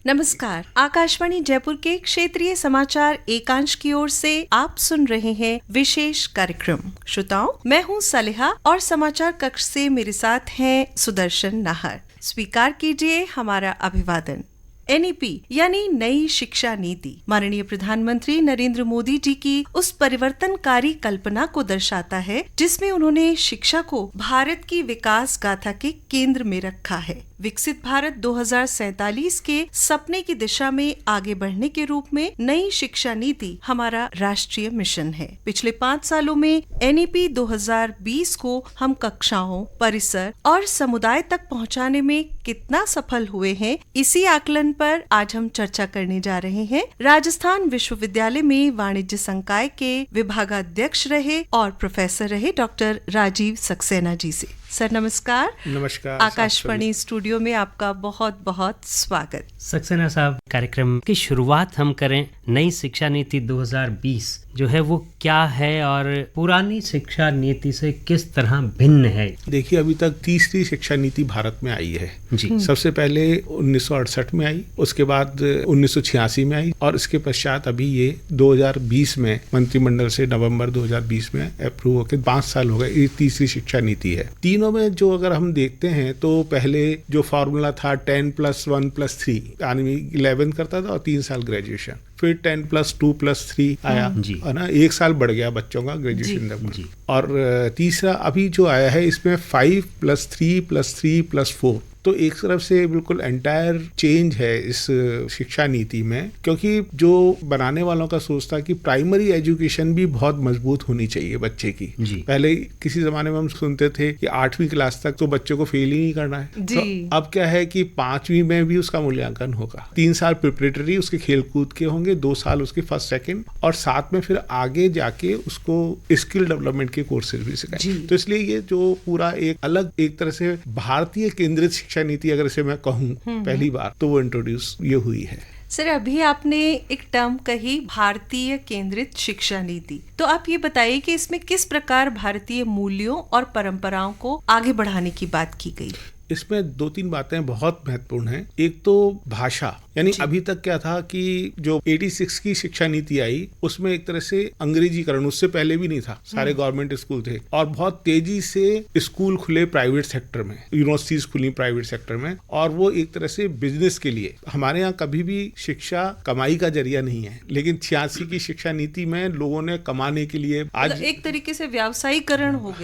नमस्कार। आकाशवाणी जयपुर के क्षेत्रीय समाचार एकांश की ओर से आप सुन रहे हैं विशेष कार्यक्रम। श्रोताओं, मैं हूं सलेहा और समाचार कक्ष से मेरे साथ हैं सुदर्शन नाहर। स्वीकार कीजिए हमारा अभिवादन। NEP यानी नई शिक्षा नीति माननीय प्रधानमंत्री नरेंद्र मोदी जी की उस परिवर्तनकारी कल्पना को दर्शाता है जिसमें उन्होंने शिक्षा को भारत की विकास गाथा के केंद्र में रखा है। विकसित भारत 2047 के सपने की दिशा में आगे बढ़ने के रूप में नई शिक्षा नीति हमारा राष्ट्रीय मिशन है। पिछले 5 सालों में NEP 2020 को हम कक्षाओं, परिसर और समुदाय तक पहुंचाने में कितना सफल हुए हैं, इसी आकलन पर आज हम चर्चा करने जा रहे हैं। राजस्थान विश्वविद्यालय में वाणिज्य संकाय के विभागाध्यक्ष रहे और प्रोफेसर रहे डॉक्टर राजीव सक्सेना जी से। सर नमस्कार। नमस्कार। आकाशवाणी स्टूडियो में आपका बहुत बहुत स्वागत। सक्सेना साहब, कार्यक्रम की शुरुआत हम करें। नई शिक्षा नीति 2020 जो है वो क्या है और पुरानी शिक्षा नीति से किस तरह भिन्न है? देखिए, अभी तक तीसरी शिक्षा नीति भारत में आई है जी। सबसे पहले 1968 में आई, उसके बाद 1986 में आई और इसके पश्चात अभी ये 2020 में मंत्रिमंडल से नवंबर 2020 में अप्रूव होकर 5 साल हो गए। ये तीसरी शिक्षा नीति है। तीनों में जो अगर हम देखते हैं तो पहले जो फॉर्मूला था 10+1+3 यानी 11 करता था और 3 साल ग्रेजुएशन, फिर 10+2+3 आया है ना, 1 साल बढ़ गया बच्चों का ग्रेजुएशन तक। और तीसरा अभी जो आया है इसमें 5+3+3+4, तो एक तरफ से बिल्कुल एंटायर चेंज है इस शिक्षा नीति में, क्योंकि जो बनाने वालों का सोच था कि प्राइमरी एजुकेशन भी बहुत मजबूत होनी चाहिए बच्चे की। पहले किसी जमाने में हम सुनते थे कि 8वीं क्लास तक तो बच्चे को फेल ही नहीं करना है, तो अब क्या है कि 5वीं में भी उसका मूल्यांकन होगा। 3 साल प्रिपरेटरी उसके खेलकूद के होंगे, 2 साल उसके फर्स्ट सेकंड, और साथ में फिर आगे जाके उसको स्किल डेवलपमेंट के कोर्सेज भी सिखाए। तो इसलिए ये जो पूरा एक अलग एक तरह से भारतीय केंद्रित शिक्षा नीति अगर इसे मैं कहूँ पहली बार, तो वो इंट्रोड्यूस ये हुई है। सर, अभी आपने एक टर्म कही भारतीय केंद्रित शिक्षा नीति, तो आप ये बताइए कि इसमें किस प्रकार भारतीय मूल्यों और परंपराओं को आगे बढ़ाने की बात की गई? इसमें 2-3 बातें बहुत महत्वपूर्ण हैं। एक तो भाषा, यानी अभी तक क्या था कि जो 86 की शिक्षा नीति आई उसमें एक तरह से अंग्रेजीकरण उससे पहले भी नहीं था, सारे गवर्नमेंट स्कूल थे और बहुत तेजी से स्कूल खुले प्राइवेट सेक्टर में, यूनिवर्सिटीज खुली प्राइवेट सेक्टर में, और वो एक तरह से बिजनेस के लिए। हमारे यहाँ कभी भी शिक्षा कमाई का जरिया नहीं है, लेकिन 86 की शिक्षा नीति में लोगों ने कमाने के लिए आज एक तरीके से व्यावसायीकरण हो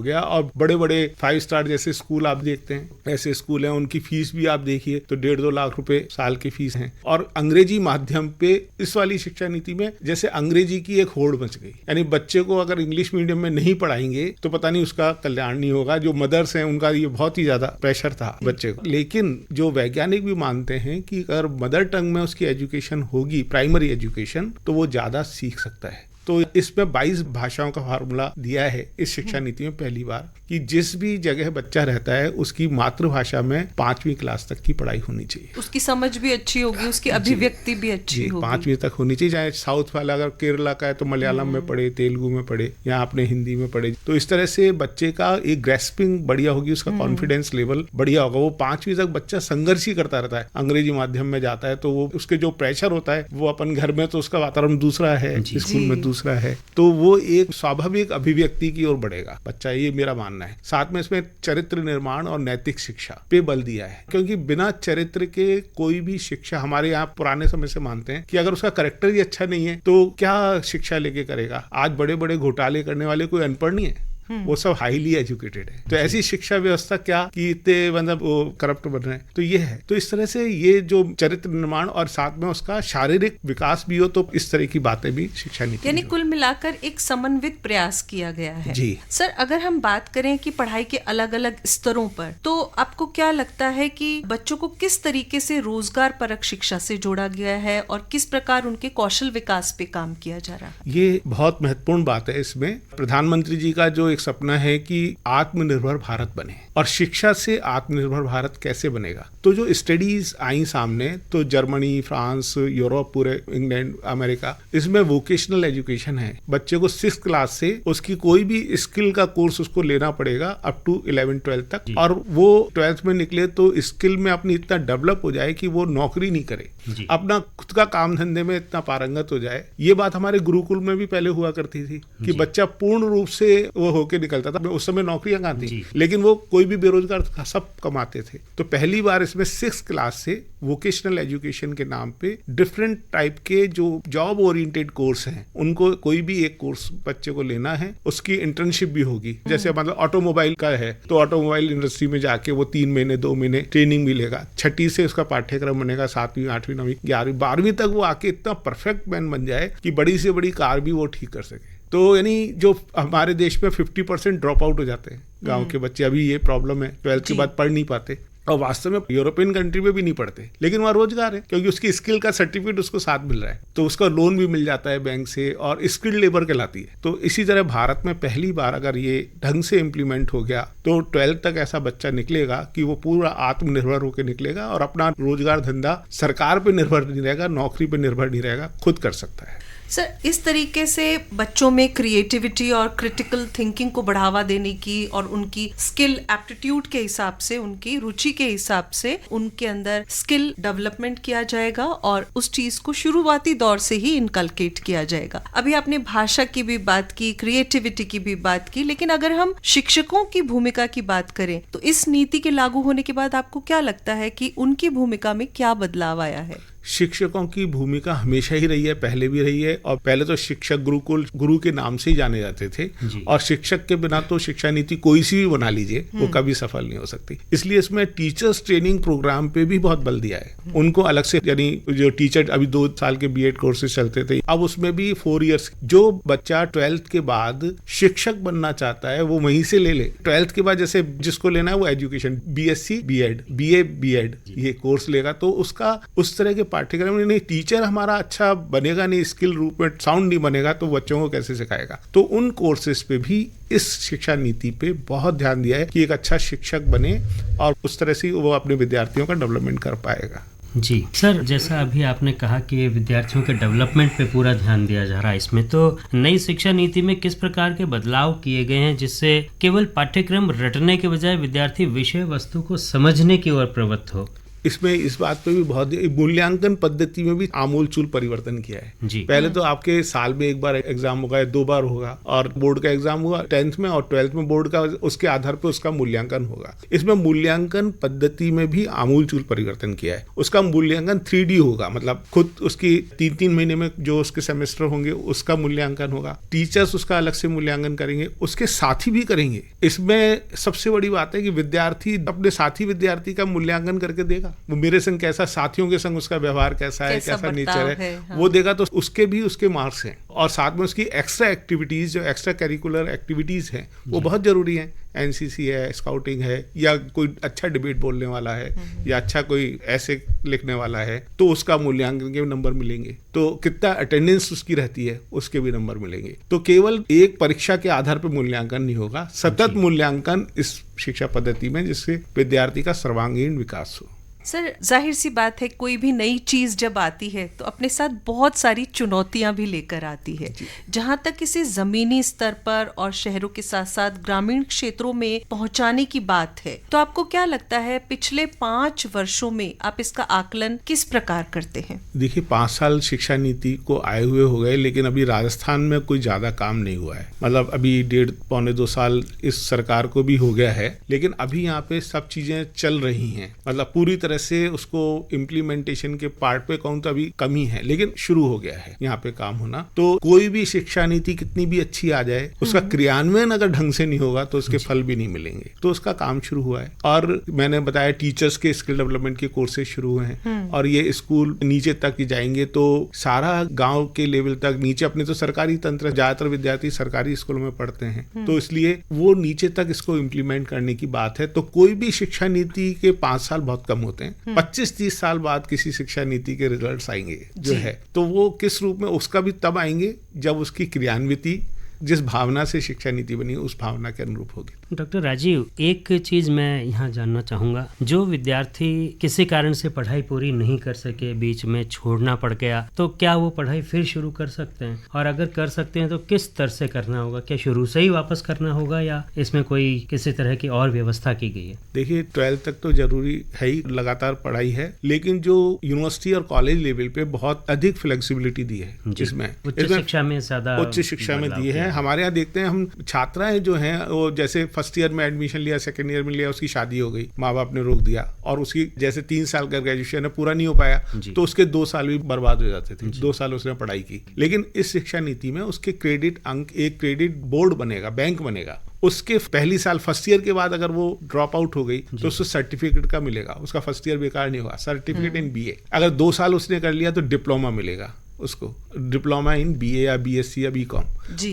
गया और बड़े बड़े 5 स्टार जैसे स्कूल आप देखते हैं, ऐसे स्कूल हैं, उनकी फीस भी आप देखिए तो 1.5-2 लाख रुपए साल की फीस है। और अंग्रेजी माध्यम पे इस वाली शिक्षा नीति में जैसे अंग्रेजी की एक होड़ मच गई, यानी बच्चे को अगर इंग्लिश मीडियम में नहीं पढ़ाएंगे तो पता नहीं उसका कल्याण नहीं होगा। जो मदर्स हैं उनका ये बहुत ही ज्यादा प्रेशर था बच्चे को। लेकिन जो वैज्ञानिक भी मानते हैं कि अगर मदर टंग में उसकी एजुकेशन होगी, प्राइमरी एजुकेशन, तो वो ज्यादा सीख सकता है। तो इसमें 22 भाषाओं का फार्मूला दिया है इस शिक्षा नीति में पहली बार, कि जिस भी जगह बच्चा रहता है उसकी मातृभाषा में 5वीं क्लास तक की पढ़ाई होनी चाहिए। उसकी समझ भी अच्छी होगी, उसकी अभिव्यक्ति भी अच्छी होगी। 5वीं तक होनी चाहिए। चाहे साउथ वाला अगर केरला का है तो मलयालम में पढ़े, तेलुगु में पढ़े या अपने हिंदी में पढ़े, तो इस तरह से बच्चे का एक ग्रेस्पिंग बढ़िया होगी, उसका कॉन्फिडेंस लेवल बढ़िया होगा। वो 5वीं तक बच्चा संघर्ष ही करता रहता है, अंग्रेजी माध्यम में जाता है तो वो उसके जो प्रेशर होता है वो अपन घर में तो उसका वातावरण दूसरा है, स्कूल में दूसरा है, तो वो एक स्वाभाविक अभिव्यक्ति की ओर बढ़ेगा बच्चा, ये मेरा मानना है। साथ में इसमें चरित्र निर्माण और नैतिक शिक्षा पे बल दिया है, क्योंकि बिना चरित्र के कोई भी शिक्षा, हमारे यहाँ पुराने समय से मानते हैं कि अगर उसका कैरेक्टर ही अच्छा नहीं है तो क्या शिक्षा लेके करेगा। आज बड़े बड़े घोटाले करने वाले कोई अनपढ़ नहीं है, वो सब हाईली एजुकेटेड है। तो ऐसी शिक्षा व्यवस्था क्या कि इतने मतलब वो करप्ट बन रहे हैं, तो ये है। तो इस तरह से ये जो चरित्र निर्माण और साथ में उसका शारीरिक विकास भी हो, तो इस तरह की बातें भी शिक्षा नीति, यानी कुल मिलाकर एक समन्वित प्रयास किया गया है। जी सर, अगर हम बात करें कि पढ़ाई के अलग अलग स्तरों पर, तो आपको क्या लगता है कि बच्चों को किस तरीके से रोजगार परक शिक्षा से जोड़ा गया है और किस प्रकार उनके कौशल विकास पे काम किया जा रहा है? ये बहुत महत्वपूर्ण बात है। इसमें प्रधानमंत्री जी का जो एक सपना है कि आत्मनिर्भर भारत बने, और शिक्षा से आत्मनिर्भर भारत कैसे बनेगा। तो जो स्टडीज आई सामने, तो जर्मनी, फ्रांस, यूरोप, पूरे इंग्लैंड, अमेरिका, इसमें वोकेशनल एजुकेशन है। बच्चे को 6th क्लास से उसकी कोई भी स्किल का कोर्स उसको लेना पड़ेगा अप टू 11-12 तक, और वो 12th में निकले तो स्किल में अपनी इतना डेवलप हो जाए कि वो नौकरी नहीं करे, अपना खुद का काम धंधे में इतना पारंगत हो जाए। ये बात हमारे गुरुकुल में भी पहले हुआ करती थी कि बच्चा पूर्ण रूप से वो होके निकलता था। उस समय नौकरियां कहाँ थी, लेकिन वो कोई भी बेरोजगार सब कमाते थे। तो पहली बार इसमें 6th क्लास से वोकेशनल एजुकेशन के नाम पे डिफरेंट टाइप के जो जॉब ओरिएंटेड कोर्स हैं, उनको कोई भी एक कोर्स बच्चे को लेना है, उसकी इंटर्नशिप भी होगी। जैसे मतलब ऑटोमोबाइल का है तो ऑटोमोबाइल इंडस्ट्री में जाके वो 3 महीने 2 महीने ट्रेनिंग मिलेगा। 6ठी से उसका पाठ्यक्रम बनेगा, 7वीं 8वीं 9वीं 11वीं 12वीं तक वो आके इतना परफेक्ट मैन बन जाए कि बड़ी से बड़ी कार भी वो ठीक कर सके। तो यानी जो हमारे देश में 50% ड्रॉप आउट हो जाते हैं गांव के बच्चे, अभी ये प्रॉब्लम है, 12th के बाद पढ़ नहीं पाते, और वास्तव में यूरोपियन कंट्री में भी नहीं पढ़ते, लेकिन वहाँ रोजगार है क्योंकि उसकी स्किल का सर्टिफिकेट उसको साथ मिल रहा है, तो उसका लोन भी मिल जाता है बैंक से, और स्किल्ड लेबर कहलाती है। तो इसी तरह भारत में पहली बार अगर ये ढंग से इम्प्लीमेंट हो गया तो 12th तक ऐसा बच्चा निकलेगा कि वो पूरा आत्मनिर्भर होकर निकलेगा और अपना रोजगार धंधा सरकार पे निर्भर नहीं रहेगा, नौकरी पे निर्भर नहीं रहेगा, खुद कर सकता है। सर, इस तरीके से बच्चों में क्रिएटिविटी और क्रिटिकल थिंकिंग को बढ़ावा देने की और उनकी स्किल एप्टीट्यूड के हिसाब से, उनकी रुचि के हिसाब से उनके अंदर स्किल डेवलपमेंट किया जाएगा और उस चीज को शुरुआती दौर से ही इनकलकेट किया जाएगा। अभी आपने भाषा की भी बात की, क्रिएटिविटी की भी बात की, लेकिन अगर हम शिक्षकों की भूमिका की बात करें तो इस नीति के लागू होने के बाद आपको क्या लगता है कि उनकी भूमिका में क्या बदलाव आया है? शिक्षकों की भूमिका हमेशा ही रही है, पहले भी रही है, और पहले तो शिक्षक गुरुकुल गुरु के नाम से ही जाने जाते थे, और शिक्षक के बिना तो शिक्षा नीति कोई सी भी बना लीजिए वो कभी सफल नहीं हो सकती। इसलिए इसमें टीचर्स ट्रेनिंग प्रोग्राम पे भी बहुत बल दिया है, उनको अलग से, यानी जो टीचर अभी 2 साल के बीएड कोर्सेज चलते थे, अब उसमें भी 4 इयर्स, जो बच्चा 12th के बाद शिक्षक बनना चाहता है वो वहीं से ले ले। 12th के बाद जैसे जिसको लेना है वो education, BSc BEd, BA BEd ये कोर्स लेगा, तो उसका उस तरह के पाठ्यक्रम में नहीं, टीचर हमारा अच्छा बनेगा नहीं, स्किल रूप में साउंड नहीं बनेगा, तो बच्चों को कैसे सिखाएगा। तो उन कोर्सेज पे भी इस शिक्षा नीति पे बहुत ध्यान दिया है कि एक अच्छा शिक्षक बने और उस तरह से वो अपने विद्यार्थियों का डेवलपमेंट कर पाएगा। जी सर, जैसा अभी आपने कहा कि विद्यार्थियों के डेवलपमेंट पे पूरा ध्यान दिया जा रहा है इसमें, तो नई शिक्षा नीति में किस प्रकार के बदलाव किए गए हैं जिससे केवल पाठ्यक्रम रटने के बजाय विद्यार्थी विषय वस्तु को समझने की ओर प्रवृत्त हो? इसमें इस बात पे भी बहुत, मूल्यांकन पद्धति में भी आमूलचूल परिवर्तन किया है जी। पहले तो आपके साल में एक बार एग्जाम होगा या 2 बार होगा, और बोर्ड का एग्जाम हुआ 10th में और 12th में बोर्ड का, उसके आधार पे उसका मूल्यांकन होगा। इसमें मूल्यांकन पद्धति में भी आमूलचूल परिवर्तन किया है। उसका मूल्यांकन 3D होगा, मतलब खुद उसकी 3-3 महीने में जो उसके सेमेस्टर होंगे उसका मूल्यांकन होगा, टीचर्स उसका अलग से मूल्यांकन करेंगे, उसके साथी भी करेंगे। इसमें सबसे बड़ी बात है कि विद्यार्थी अपने साथी विद्यार्थी का मूल्यांकन करके देगा, वो मेरे संग कैसा, साथियों के संग उसका व्यवहार कैसा है, कैसा नेचर है, हाँ। वो देगा, तो उसके भी उसके मार्क्स हैं, और साथ में उसकी एक्स्ट्रा एक्टिविटीज, जो एक्स्ट्रा करिकुलर एक्टिविटीज हैं वो बहुत जरूरी हैं। NCC है, स्काउटिंग है, या कोई अच्छा डिबेट बोलने वाला है, या अच्छा कोई ऐसे लिखने वाला है, तो उसका मूल्यांकन के नंबर मिलेंगे। तो कितना अटेंडेंस उसकी रहती है उसके भी नंबर मिलेंगे। तो केवल एक परीक्षा के आधार पर मूल्यांकन नहीं होगा, सतत मूल्यांकन इस शिक्षा पद्धति में, जिससे विद्यार्थी का सर्वांगीण विकास हो। सर, जाहिर सी बात है, कोई भी नई चीज जब आती है तो अपने साथ बहुत सारी चुनौतियां भी लेकर आती है। जहां तक इसे जमीनी स्तर पर और शहरों के साथ साथ ग्रामीण क्षेत्रों में पहुंचाने की बात है, तो आपको क्या लगता है पिछले 5 वर्षों में आप इसका आकलन किस प्रकार करते हैं? देखिए, 5 साल शिक्षा नीति को आए हुए हो गए, लेकिन अभी राजस्थान में कोई ज्यादा काम नहीं हुआ है। मतलब अभी 1.5-2 साल इस सरकार को भी हो गया है, लेकिन अभी यहाँ पे सब चीजें चल रही हैं। मतलब पूरी तरह से उसको इम्प्लीमेंटेशन के पार्ट पे कहूं तो अभी कमी है, लेकिन शुरू हो गया है यहाँ पे काम होना। तो कोई भी शिक्षा नीति कितनी भी अच्छी आ जाए, उसका क्रियान्वयन अगर ढंग से नहीं होगा तो उसके फल भी नहीं मिलेंगे। तो उसका काम शुरू हुआ है, और मैंने बताया टीचर्स के स्किल डेवलपमेंट के कोर्सेज शुरू हुए हैं, और ये स्कूल नीचे तक जाएंगे तो सारा गाँव के लेवल तक नीचे, अपने तो सरकारी तंत्र, ज्यादातर विद्यार्थी सरकारी स्कूल में पढ़ते हैं, तो इसलिए वो नीचे तक इसको इम्प्लीमेंट करने की बात है। तो कोई भी शिक्षा नीति के 5 साल बहुत कम होते हैं, 25-30 साल बाद किसी शिक्षा नीति के रिजल्ट्स आएंगे जो है, तो वो किस रूप में, उसका भी तब आएंगे जब उसकी क्रियान्विति जिस भावना से शिक्षा नीति बनी उस भावना के अनुरूप होगी। डॉक्टर राजीव, एक चीज मैं यहाँ जानना चाहूँगा, जो विद्यार्थी किसी कारण से पढ़ाई पूरी नहीं कर सके, बीच में छोड़ना पड़ गया, तो क्या वो पढ़ाई फिर शुरू कर सकते हैं? और अगर कर सकते हैं तो किस तरह से करना होगा? क्या शुरू से ही वापस करना होगा या इसमें कोई किसी तरह की और व्यवस्था की गई है? देखिए, 12th तक तो जरूरी है ही, लगातार पढ़ाई है, लेकिन जो यूनिवर्सिटी और कॉलेज लेवल पे बहुत अधिक फ्लेक्सिबिलिटी दी है इसमें, उच्च शिक्षा में ज्यादा उच्च शिक्षा में दी है। हमारे यहाँ देखते हैं हम छात्राएं जो हैं वो जैसे फर्स्ट ईयर में एडमिशन लिया, सेकंड ईयर में लिया, उसकी शादी हो गई, माँ बाप ने रोक दिया, और उसकी जैसे 3 साल का ग्रेजुएशन है पूरा नहीं हो पाया तो उसके 2 साल भी बर्बाद हो जाते थे। 2 साल उसने पढ़ाई की। लेकिन इस शिक्षा नीति में उसके क्रेडिट अंक, एक क्रेडिट बोर्ड बनेगा, बैंक बनेगा, उसके पहली साल फर्स्ट ईयर के बाद अगर वो ड्रॉप आउट हो गई तो उसको सर्टिफिकेट का मिलेगा, उसका फर्स्ट ईयर बेकार नहीं होगा। सर्टिफिकेट इन बीए, अगर 2 साल उसने कर लिया तो डिप्लोमा मिलेगा उसको, डिप्लोमा इन बीए या बीएससी या बीकॉम।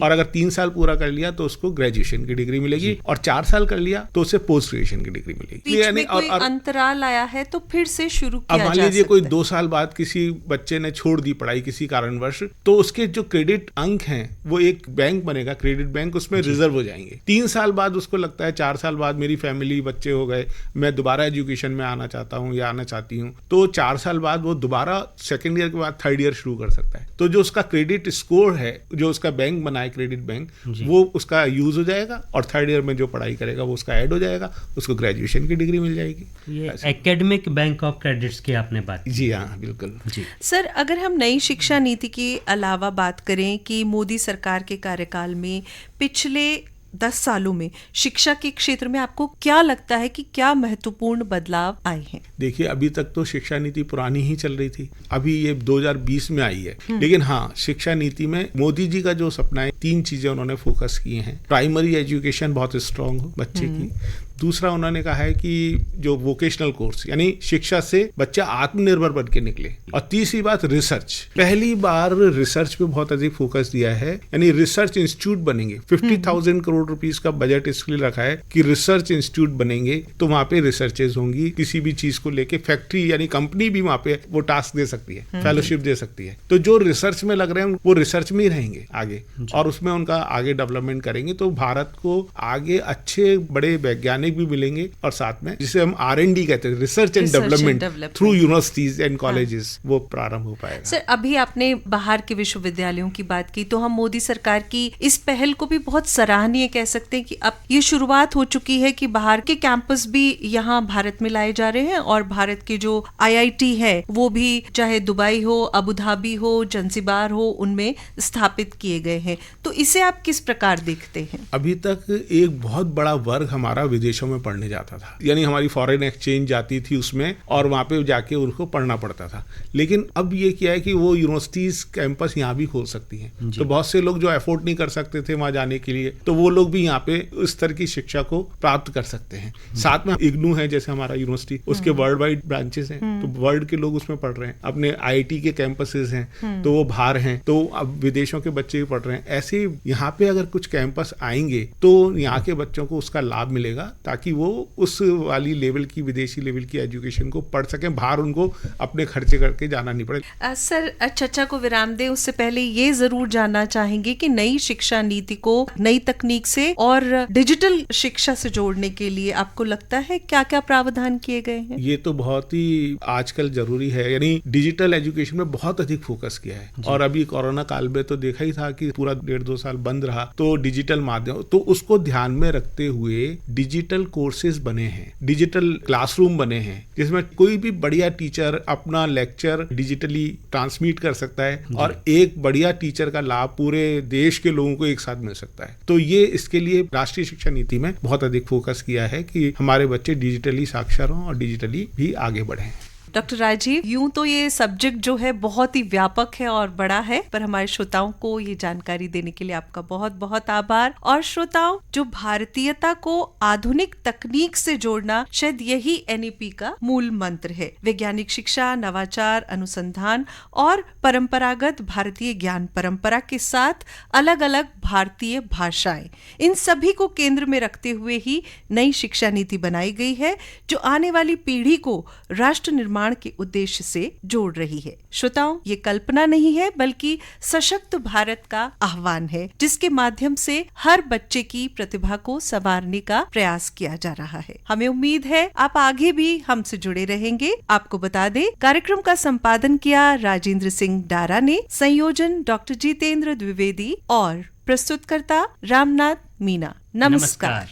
और अगर 3 साल पूरा कर लिया तो उसको ग्रेजुएशन की डिग्री मिलेगी, और 4 साल कर लिया तो उसे पोस्ट ग्रेजुएशन की डिग्री मिलेगी। बीच में कोई अंतराल आया है तो फिर से शुरू किया जा सकता है। मान लीजिए कोई 2 साल बाद किसी बच्चे ने छोड़ दी पढ़ाई किसी कारणवश, तो उसके जो क्रेडिट अंक हैं वो एक बैंक बनेगा, क्रेडिट बैंक, उसमें रिजर्व हो जाएंगे। 3 साल बाद उसको लगता है 4 साल बाद मेरी फैमिली, बच्चे हो गए, मैं दोबारा एजुकेशन में आना चाहता हूँ या आना चाहती हूँ, तो 4 साल बाद वो दोबारा सेकेंड ईयर के बाद 3rd ईयर शुरू कर सकता है। तो जो उसका क्रेडिट स्कोर है, जो उसका बैंक बना है क्रेडिट बैंक, वो उसका यूज हो जाएगा, और 3rd ईयर में जो पढ़ाई करेगा वो उसका ऐड हो जाएगा, उसको ग्रेजुएशन की डिग्री मिल जाएगी। ये एकेडमिक बैंक ऑफ क्रेडिट्स की आपने बात की। जी हाँ, बिल्कुल जी। सर, अगर हम नई शिक्षा नीति के अलावा बात करें कि मोदी सरकार के कार्यकाल में पिछले 10 सालों में शिक्षा के क्षेत्र में आपको क्या लगता है कि क्या महत्वपूर्ण बदलाव आए हैं? देखिए, अभी तक तो शिक्षा नीति पुरानी ही चल रही थी, अभी ये 2020 में आई है। लेकिन हाँ, शिक्षा नीति में मोदी जी का जो सपना है, 3 चीजें उन्होंने फोकस किए हैं। प्राइमरी एजुकेशन बहुत स्ट्रांग हो बच्चे की। दूसरा, उन्होंने कहा है कि जो वोकेशनल कोर्स, यानी शिक्षा से बच्चा आत्मनिर्भर बन के निकले। और तीसरी बात, रिसर्च। पहली बार रिसर्च पे बहुत अधिक फोकस दिया है, यानी रिसर्च इंस्टीट्यूट बनेंगे। 50,000 करोड़ रुपीस का बजट इसके लिए रखा है कि रिसर्च इंस्टीट्यूट बनेंगे, तो वहां पे रिसर्चेज होंगी, किसी भी चीज को लेके फैक्ट्री यानी कंपनी भी वहां पे वो टास्क दे सकती है, फेलोशिप दे सकती है। तो जो रिसर्च में लग रहे हैं वो रिसर्च में ही रहेंगे आगे, और उसमें उनका आगे डेवलपमेंट करेंगे। तो भारत को आगे अच्छे बड़े वैज्ञानिक भी मिलेंगे, और साथ में जिसे हम R&D कहते हैं, research and development through universities and colleges, वो प्रारंभ हो पाएगा। सर, अभी आपने बाहर के विश्वविद्यालयों की बात की, तो हम मोदी सरकार की इस पहल को भी बहुत सराहनीय कह सकते हैं कि अब ये शुरुआत हो चुकी है कि बाहर के कैंपस भी यहाँ भारत में लाए जा रहे हैं, और भारत के जो IIT है वो भी चाहे दुबई हो, अबू धाबी हो, जंजीबार हो, उनमें स्थापित किए गए हैं। तो इसे आप किस प्रकार देखते हैं? अभी तक एक बहुत बड़ा वर्ग हमारा विदेशों में पढ़ने जाता था, यानी हमारी फॉरेन एक्सचेंज जाती थी उसमें, और वहां पे जाके उनको पढ़ना पड़ता था। लेकिन अब ये किया है कि वो यूनिवर्सिटीज कैंपस यहाँ भी खोल सकती हैं। तो बहुत से लोग जो अफोर्ड नहीं कर सकते थे वहां जाने के लिए, तो वो लोग भी यहाँ पे इस तरह की शिक्षा को प्राप्त कर सकते हैं। साथ में इग्नू है जैसे हमारा यूनिवर्सिटी, उसके वर्ल्ड वाइड ब्रांचेस हैं, तो वर्ल्ड के लोग उसमें पढ़ रहे हैं। अपने IIT के कैंपसेस हैं तो वो बाहर हैं, तो अब विदेशों के बच्चे भी पढ़ रहे हैं। ऐसे यहाँ पे अगर कुछ कैंपस आएंगे तो यहाँ के बच्चों को उसका लाभ मिलेगा, ताकि वो उस वाली लेवल की, विदेशी लेवल की एजुकेशन को पढ़ सकें, बाहर उनको अपने खर्चे करके जाना नहीं पड़े। सर, चर्चा को विराम दे उससे पहले ये जरूर जानना चाहेंगे कि नई शिक्षा नीति को नई तकनीक से और डिजिटल शिक्षा से जोड़ने के लिए आपको लगता है क्या क्या प्रावधान किए गए हैं? ये तो बहुत ही आजकल जरूरी है, यानी डिजिटल एजुकेशन में बहुत अधिक फोकस किया है। और अभी कोरोना काल में तो देखा ही था कि पूरा 1.5-2 साल बंद रहा, तो डिजिटल माध्यम, तो उसको ध्यान में रखते हुए डिजिटल कोर्सेज बने हैं, डिजिटल क्लासरूम बने हैं, जिसमें कोई भी बढ़िया टीचर अपना लेक्चर डिजिटली ट्रांसमिट कर सकता है, और एक बढ़िया टीचर का लाभ पूरे देश के लोगों को एक साथ मिल सकता है। तो ये इसके लिए राष्ट्रीय शिक्षा नीति में बहुत अधिक फोकस किया है कि हमारे बच्चे डिजिटली साक्षर हों और डिजिटली भी आगे बढ़ें। डॉक्टर राजीव, यूं तो ये सब्जेक्ट जो है बहुत ही व्यापक है और बड़ा है, पर हमारे श्रोताओं को ये जानकारी देने के लिए आपका बहुत बहुत आभार। और श्रोताओं, जो भारतीयता को आधुनिक तकनीक से जोड़ना, शायद यही NEP का मूल मंत्र है। वैज्ञानिक शिक्षा, नवाचार, अनुसंधान और परंपरागत भारतीय ज्ञान परंपरा के साथ अलग अलग भारतीय भाषाएं, इन सभी को केंद्र में रखते हुए ही नई शिक्षा नीति बनाई गई है, जो आने वाली पीढ़ी को राष्ट्र निर्माण निर्माण के उद्देश्य से जोड़ रही है। श्रोताओं, ये कल्पना नहीं है बल्कि सशक्त भारत का आह्वान है, जिसके माध्यम से हर बच्चे की प्रतिभा को संवारने का प्रयास किया जा रहा है। हमें उम्मीद है आप आगे भी हमसे जुड़े रहेंगे। आपको बता दें, कार्यक्रम का संपादन किया राजेंद्र सिंह डारा ने, संयोजन डॉक्टर जितेंद्र द्विवेदी और प्रस्तुतकर्ता रामनाथ मीना। नमस्कार।